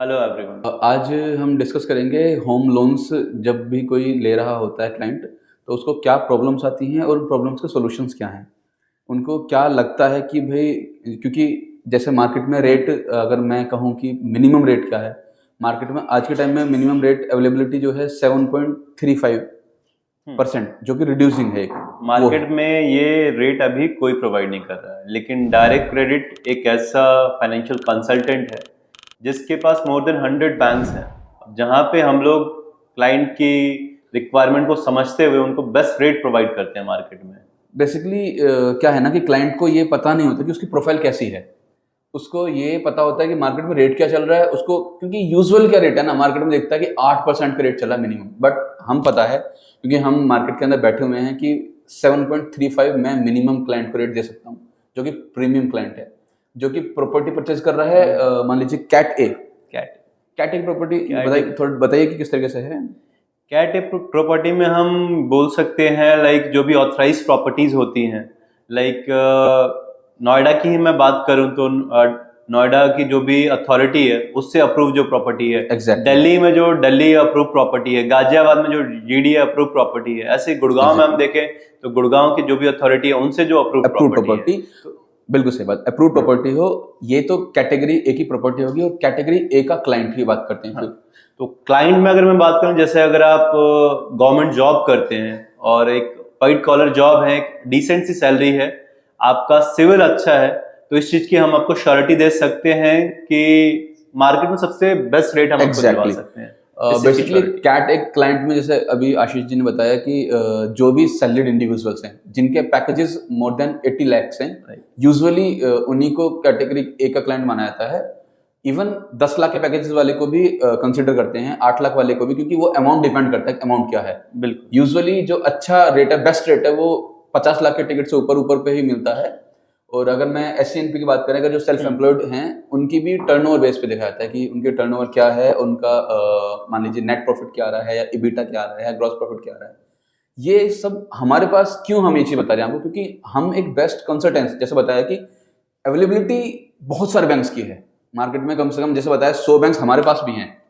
Hello everyone. आज हम discuss करेंगे होम लोन्स। जब भी कोई ले रहा होता है क्लाइंट, तो उसको क्या प्रॉब्लम्स आती हैं और उन प्रॉब्लम्स के सॉल्यूशंस क्या हैं। उनको क्या लगता है कि भाई, क्योंकि जैसे मार्केट में रेट, अगर मैं कहूँ कि मिनिमम रेट क्या है मार्केट में आज के टाइम में, मिनिमम रेट अवेलेबिलिटी जो है 7.35%, जो कि रिड्यूसिंग है। एक वो है। मार्केट में ये रेट अभी कोई प्रोवाइड नहीं कर रहा है, लेकिन डायरेक्ट क्रेडिट एक ऐसा फाइनेंशियल कंसल्टेंट है जिसके पास मोर देन 100 बैंक्स हैं, जहाँ पे हम लोग क्लाइंट की रिक्वायरमेंट को समझते हुए उनको बेस्ट रेट प्रोवाइड करते हैं मार्केट में। बेसिकली क्या है ना कि क्लाइंट को ये पता नहीं होता कि उसकी प्रोफाइल कैसी है। उसको ये पता होता है कि मार्केट में रेट क्या चल रहा है उसको, क्योंकि यूजुअल क्या रेट है ना, मार्केट में देखता है कि 8% का रेट चला है मिनिमम। बट हम पता है, क्योंकि हम मार्केट के अंदर बैठे हुए हैं, कि 7.35 मैं मिनिमम क्लाइंट को रेट दे सकता हूँ, जो कि प्रीमियम क्लाइंट है, जो कि प्रॉपर्टी परचेज कर रहा है। मान लीजिए cat A. Cat cat a property cat थोड़ा बताइए कि किस तरीके से है। कैट प्रॉपर्टी में हम बोल सकते हैं लाइक जो भी ऑथराइज प्रॉपर्टीज होती हैं, लाइक नोएडा की ही मैं बात करूं तो नोएडा की जो भी अथॉरिटी है उससे अप्रूव जो प्रॉपर्टी है, एग्जैक्टली। दिल्ली में जो दिल्ली अप्रूव प्रॉपर्टी है, गाजियाबाद में जो जीडीए अप्रूव प्रॉपर्टी है, ऐसे गुड़गांव में हम देखें तो गुड़गांव की जो भी अथॉरिटी है उनसे जो अप्रूव प्रॉपर्टी है। तो बिल्कुल सही बात। अप्रूव प्रॉपर्टी हो, ये तो कैटेगरी ए की प्रॉपर्टी होगी, और कैटेगरी ए का क्लाइंट की बात करते हैं फिर। तो क्लाइंट में अगर मैं बात करूं, जैसे अगर आप गवर्नमेंट जॉब करते हैं और एक वाइट कॉलर जॉब है, एक डिसेंट सी सैलरी है, आपका सिविल अच्छा है, तो इस चीज की हम आपको श्योरिटी दे सकते हैं कि मार्केट में सबसे बेस्ट रेट हम आपको दिलवा सकते हैं। बेसिकली कैट एक क्लाइंट में, जैसे अभी आशीष जी ने बताया कि जो भी सैलरीड इंडिविजुअल्स हैं जिनके पैकेजेस मोर देन 80 lakhs हैं, यूजुअली उन्हीं को कैटेगरी ए का क्लाइंट माना जाता है। इवन 10 लाख के पैकेजेस वाले को भी कंसिडर करते हैं, 8 लाख वाले को भी, क्योंकि वो अमाउंट डिपेंड करता है अमाउंट क्या है। बिल्कुल। यूजुअली जो अच्छा रेट है, बेस्ट रेट है, वो 50 लाख के टिकट से ऊपर ऊपर पे ही मिलता है। और अगर मैं SCNP की बात करें, अगर जो सेल्फ एम्प्लॉयड हैं उनकी भी टर्नओवर बेस पे देखा जाता है कि उनके टर्नओवर क्या है, उनका मान लीजिए नेट प्रॉफिट क्या आ रहा है, या इबिटा क्या आ रहा है, या ग्रॉस प्रॉफिट क्या आ रहा है। ये सब हमारे पास क्यों, हम ये चीज बता रहे हैं आपको, क्योंकि हम एक बेस्ट कंसल्टेंस, जैसे बताया कि अवेलेबिलिटी बहुत सारे बैंक्स की है मार्केट में, कम से कम जैसे बताया 100 बैंक्स हमारे पास भी हैं।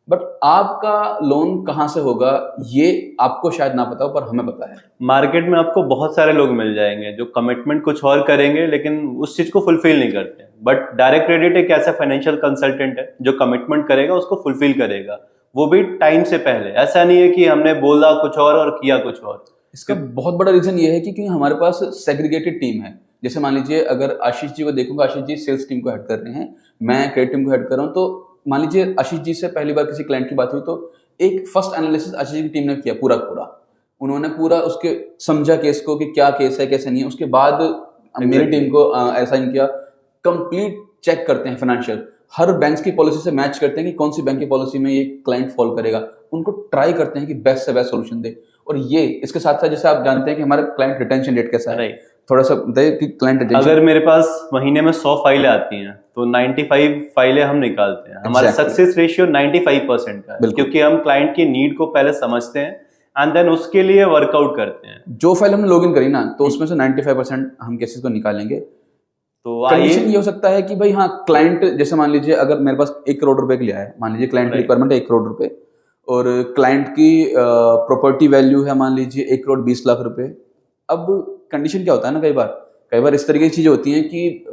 बट आपका लोन कहाँ से होगा ये आपको शायद ना पता हो, पर हमें पता है। मार्केट में आपको बहुत सारे लोग मिल जाएंगे जो कमिटमेंट कुछ और करेंगे लेकिन उस चीज को फुलफिल नहीं करते, बट डायरेक्ट क्रेडिट एक ऐसा फाइनेंशियल कंसल्टेंट है जो कमिटमेंट करेगा उसको फुलफिल करेगा, वो भी टाइम से पहले। ऐसा नहीं है कि हमने बोला कुछ और किया कुछ और। इसका बहुत बड़ा रीजन ये है कि क्योंकि हमारे पास सेग्रीगेटेड टीम है। जैसे मान लीजिए अगर आशीष जी को देखूंगा, आशीष जी सेल्स टीम को हेड कर रहे हैं, मैं क्रेडिट टीम को हेड कर रहा हूँ, तो मान लीजिए आशीष जी से पहली बार किसी क्लाइंट की बात हुई, तो एक फर्स्ट एनालिसिस आशीष जी की टीम ने किया पूरा पूरा। उन्होंने पूरा उसके समझा केस को कि क्या केस है कैसे नहीं है। उसके बाद मेरी टीम को असाइन किया। कंप्लीट चेक करते हैं फाइनेंशियल, हर बैंक की पॉलिसी से मैच करते हैं कि कौन सी बैंक की पॉलिसी में ये क्लाइंट फॉलो करेगा। उनको ट्राई करते हैं कि बेस्ट से बेस्ट सोल्यूशन दे। और ये इसके साथ साथ, जैसे आप जानते हैं कि हमारा क्लाइंट रिटेंशन रेट कैसा है, थोड़ा सा बताइए कि क्लाइंट रिटेंशन। अगर मेरे पास महीने में 100 फाइलें आती हैं तो 95 फाइलें हम निकालते हैं। हमारा सक्सेस रेशियो 95% का है, क्योंकि हम क्लाइंट की नीड को पहले समझते हैं एंड देन उसके लिए वर्कआउट करते हैं। जो फाइल हमने लॉगिन करी ना, तो उसमें से 95% हम केसेस को निकालेंगे। तो कंडीशन ये हो सकता है कि भाई हाँ, क्लाइंट जैसे मान लीजिए अगर मेरे पास 1 करोड़ रुपए लिया है, मान लीजिए क्लाइंट की रिक्वायरमेंट है 1 करोड़ रुपए, और क्लाइंट की प्रॉपर्टी वैल्यू है मान लीजिए 1 करोड़ 20 लाख रुपए। अब कंडीशन क्या होता है ना, कई बार इस तरीके की चीजें होती हैं कि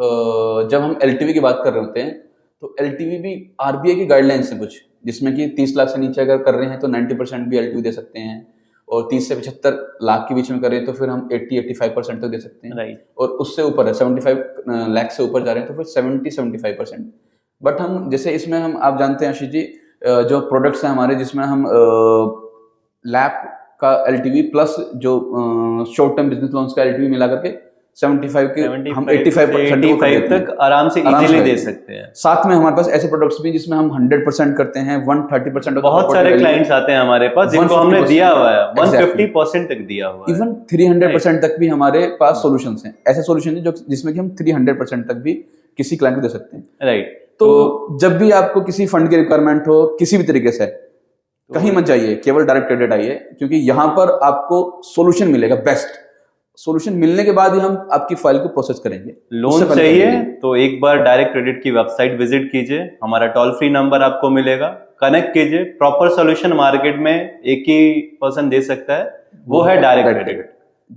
जब हम LTV की बात कर रहे होते हैं, तो LTV भी RBI की गाइडलाइंस है कुछ, जिसमें कि 30 लाख से नीचे अगर कर रहे हैं तो 90% भी LTV दे सकते हैं, और 30 से 75 लाख के बीच में करें तो फिर हम 80-85% तक दे सकते हैं। राइट। और उससे ऊपर है 75 लाख से ऊपर जा रहे हैं तो फिर 70-75%। बट हम जैसे इसमें हम, आप जानते हैं आशीष जी, जो प्रोडक्ट्स हैं हमारे, जिसमें हम लैप का LTV प्लस जो शॉर्ट टर्म बिजनेस लोन्स का LTV मिला करके 75 के हम 85% तक आराम से इजीली दे सकते हैं। साथ में हमारे पास ऐसे प्रोडक्ट्स भी जिसमें हम 100% करते हैं, 130%। बहुत सारे क्लाइंट्स आते हैं हमारे पास जिनको हमने दिया हुआ है 150% तक दिया हुआ है। इवन 300% तक भी हमारे पास सॉल्यूशंस हैं। ऐसे सॉल्यूशन हैं जो जिसमें कि हम 300% तक भी किसी क्लाइंट को दे सकते हैं। राइट। तो जब भी आपको किसी फंड की रिक्वायरमेंट हो किसी भी तरीके से, कहीं मत जाइए, केवल डायरेक्ट क्रेडिट आइए, क्योंकि यहाँ पर आपको सॉल्यूशन मिलेगा बेस्ट। सॉल्यूशन मिलने के बाद ही हम आपकी फाइल को प्रोसेस करेंगे। उससे लोन पहले चाहिए करेंगे। तो एक बार डायरेक्ट क्रेडिट की वेबसाइट विजिट कीजिए, हमारा टोल फ्री नंबर आपको मिलेगा, कनेक्ट कीजिए। प्रॉपर सॉल्यूशन मार्केट में एक ही पर्सन दे सकता है, वो है डायरेक्ट क्रेडिट।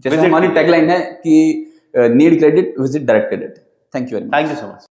जैसे हमारी टैगलाइन है कि need credit visit direct credit. Thank you very much. Thank you so much.